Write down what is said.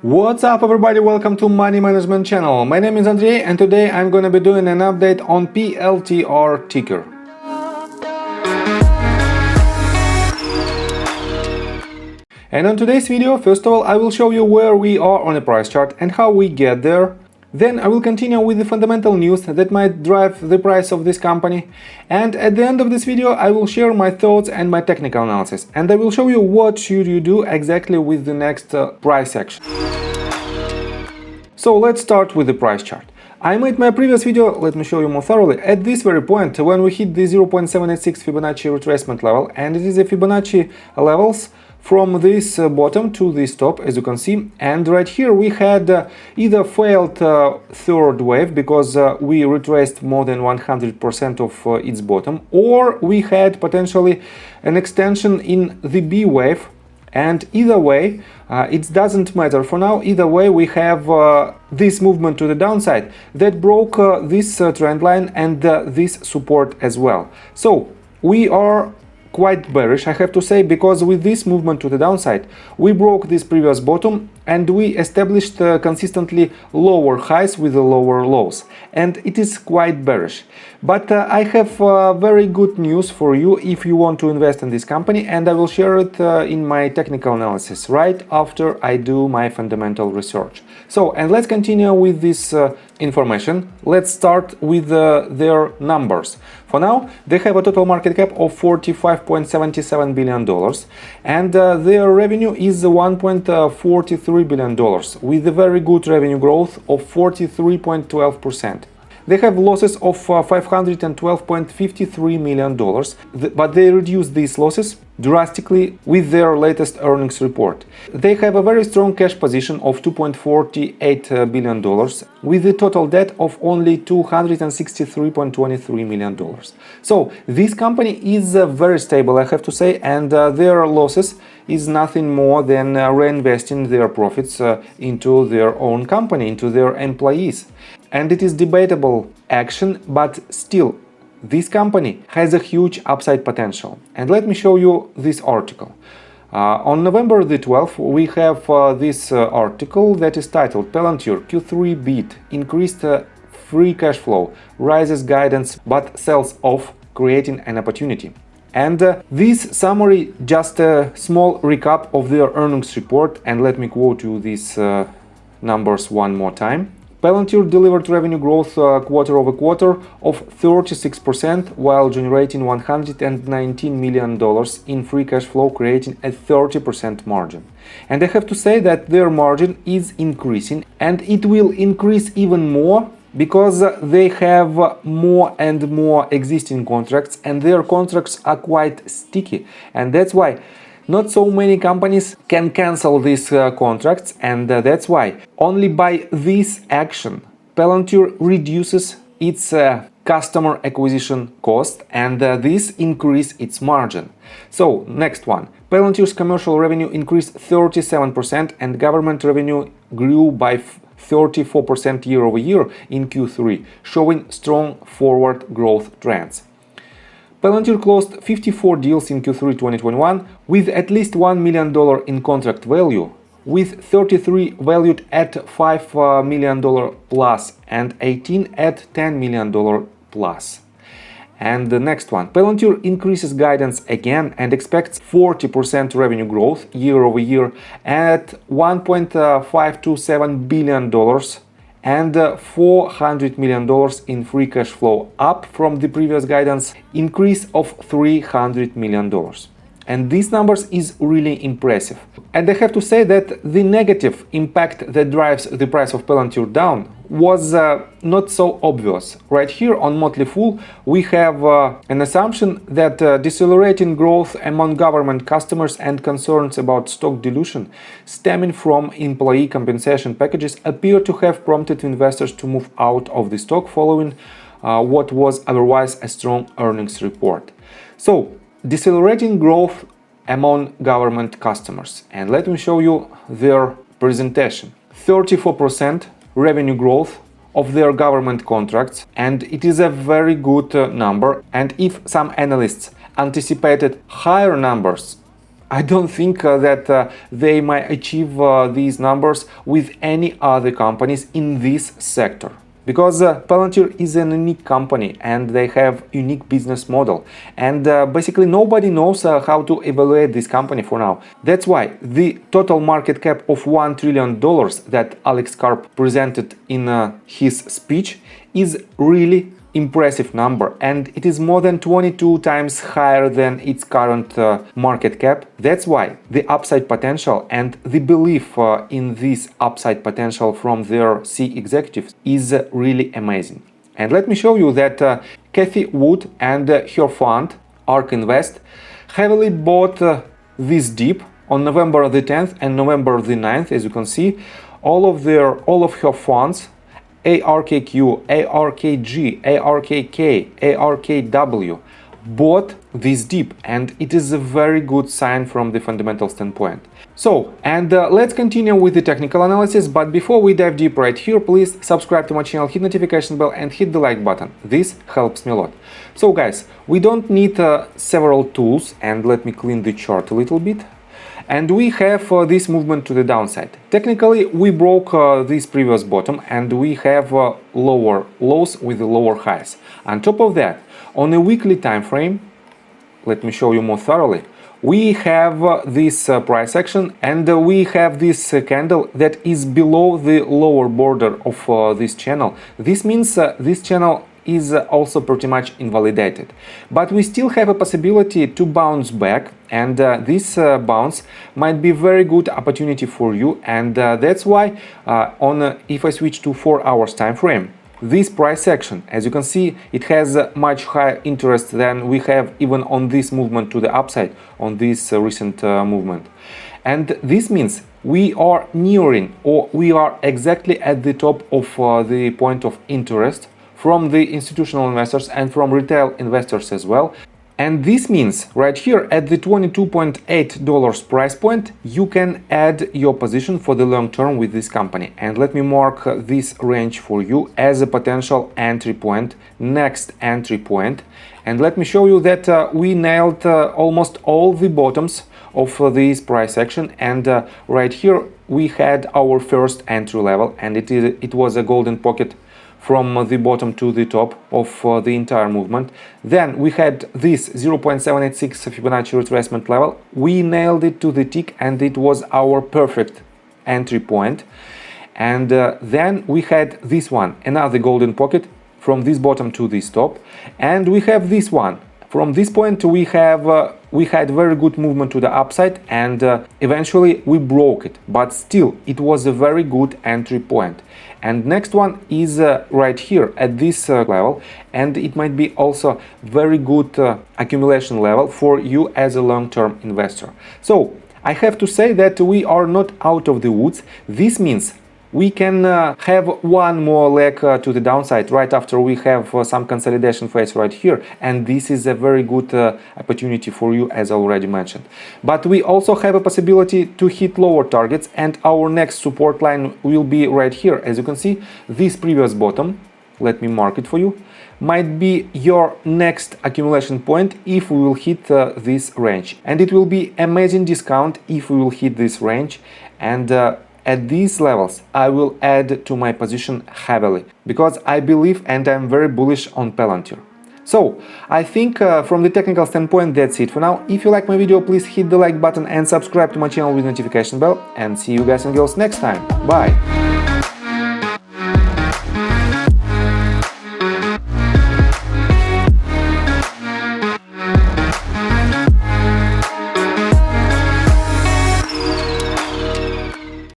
What's up everybody, welcome to Money Management channel. My name is Andrei and today I'm gonna be doing an update on PLTR ticker. And on today's video, first of all, I will show you where we are on the price chart and how we get there. Then I will continue with the fundamental news that might drive the price of this company. And at the end of this video, I will share my thoughts and my technical analysis. And I will show you what should you do exactly with the next price action. So let's start with the price chart. I made my previous video, let me show you more thoroughly, at this very point when we hit the 0.786 Fibonacci retracement level, and it is the Fibonacci levels from this bottom to this top, as you can see. And right here we had either failed third wave because we retraced more than 100% of its bottom, or we had potentially an extension in the B wave. And either way, it doesn't matter for now. Either way, we have this movement to the downside that broke this trend line and this support as well. So we are quite bearish, I have to say, because with this movement to the downside, we broke this previous bottom and we established consistently lower highs with the lower lows. And it is quite bearish. But I have very good news for you if you want to invest in this company, and I will share it in my technical analysis right after I do my fundamental research. So, and let's continue with this information. Let's start with their numbers. For now, they have a total market cap of $45.77 billion, and their revenue is $1.43 billion, with a very good revenue growth of 43.12%. They have losses of $512.53 million, but they reduced these losses drastically with their latest earnings report. They have a very strong cash position of $2.48 billion, with a total debt of only $263.23 million. So this company is very stable, I have to say, and their losses is nothing more than reinvesting their profits into their own company, into their employees. And it is debatable action, but still, this company has a huge upside potential. And let me show you this article. On November the 12th, we have this article that is titled Palantir Q3 beat, increased free cash flow, rises guidance but sells off, creating an opportunity. And this summary, just a small recap of their earnings report, and let me quote you these numbers one more time. Palantir delivered revenue growth quarter over quarter of 36% while generating $119 million in free cash flow, creating a 30% margin. And I have to say that their margin is increasing, and it will increase even more because they have more and more existing contracts, and their contracts are quite sticky. And that's why not so many companies can cancel these contracts, and that's why only by this action Palantir reduces its customer acquisition cost, and this increases its margin. So next one, Palantir's commercial revenue increased 37% and government revenue grew by 34% year over year in Q3, showing strong forward growth trends. Palantir closed 54 deals in Q3 2021 with at least $1 million in contract value, with 33 valued at $5 million plus and 18 at $10 million plus. And the next one, Palantir increases guidance again and expects 40% revenue growth year over year at $1.527 billion and $400 million in free cash flow, up from the previous guidance increase of $300 million. And these numbers is really impressive. And I have to say that the negative impact that drives the price of Palantir down was not so obvious. Right here on Motley Fool, we have an assumption that decelerating growth among government customers and concerns about stock dilution stemming from employee compensation packages appear to have prompted investors to move out of the stock following what was otherwise a strong earnings report. So, decelerating growth among government customers. And let me show you their presentation. 34% revenue growth of their government contracts, and it is a very good number. And if some analysts anticipated higher numbers I don't think that they might achieve these numbers with any other companies in this sector. Because Palantir is an unique company and they have unique business model, and basically nobody knows how to evaluate this company for now. That's why the total market cap of $1 trillion that Alex Karp presented in his speech is really impressive number, and it is more than 22 times higher than its current market cap. That's why the upside potential and the belief in this upside potential from their C executives is really amazing. And let me show you that Cathie Wood and her fund ARK Invest heavily bought this dip on November the 10th and November the 9th. As you can see, all of her funds, ARKQ, ARKG, ARKK, ARKW, bought this dip, and it is a very good sign from the fundamental standpoint. So, and let's continue with the technical analysis, but before we dive deep right here, please subscribe to my channel, hit notification bell and hit the like button. This helps me a lot. So guys, we don't need several tools, and let me clean the chart a little bit. And we have this movement to the downside. Technically, we broke this previous bottom, and we have lower lows with the lower highs. On top of that, on a weekly time frame, let me show you more thoroughly, we have this price action, and we have this candle that is below the lower border of this channel. This means this channel is also pretty much invalidated, but we still have a possibility to bounce back, and this bounce might be very good opportunity for you. And that's why if I switch to 4 hours time frame, this price action, as you can see, it has much higher interest than we have even on this movement to the upside, on this recent movement. And this means we are nearing, or we are exactly at the top of the point of interest from the institutional investors and from retail investors as well. And this means right here at the $22.8 price point, you can add your position for the long term with this company. And let me mark this range for you as a potential entry point, next entry point. And let me show you that we nailed almost all the bottoms of this price action. And right here we had our first entry level, and it was a golden pocket from the bottom to the top of the entire movement. Then we had this 0.786 Fibonacci retracement level. We nailed it to the tick, and it was our perfect entry point. And then we had this one, another golden pocket from this bottom to this top. And we have this one. From this point we had very good movement to the upside, and eventually we broke it, but still it was a very good entry point. And next one is right here at this level, and it might be also very good accumulation level for you as a long-term investor. So I have to say that we are not out of the woods. This means we can have one more leg to the downside right after we have some consolidation phase right here, and this is a very good opportunity for you, as already mentioned. But we also have a possibility to hit lower targets, and our next support line will be right here. As you can see, this previous bottom, let me mark it for you, might be your next accumulation point if we will hit this range, and it will be amazing discount if we will hit this range. And at these levels, I will add to my position heavily, because I believe and I'm very bullish on Palantir. So, I think from the technical standpoint, that's it for now. If you like my video, please hit the like button and subscribe to my channel with notification bell. And see you guys and girls next time. Bye!